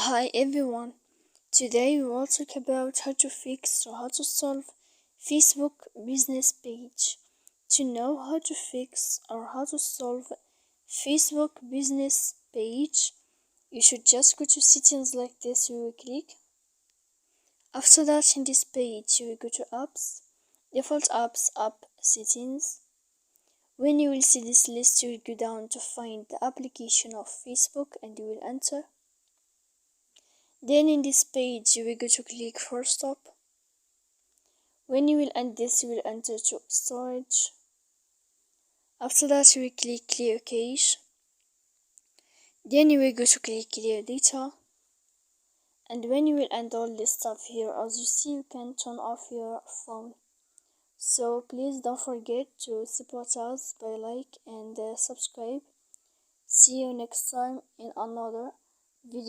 Hi everyone, today we will talk about how to fix or how to solve Facebook business page. To know how to fix or how to solve Facebook business page, you should just go to settings like this. You will click. After that, in this page, you will go to apps, default apps, app settings. When you will see this list, you will go down to find the application of Facebook and you will enter. Then in this page you will go to click for stop. When you will end this, you will enter to storage. After that you will click clear cache. Then you will go to click clear data. And when you will end all this stuff here, as you see, you can turn off your phone. So please don't forget to support us by like and subscribe. See you next time in another video.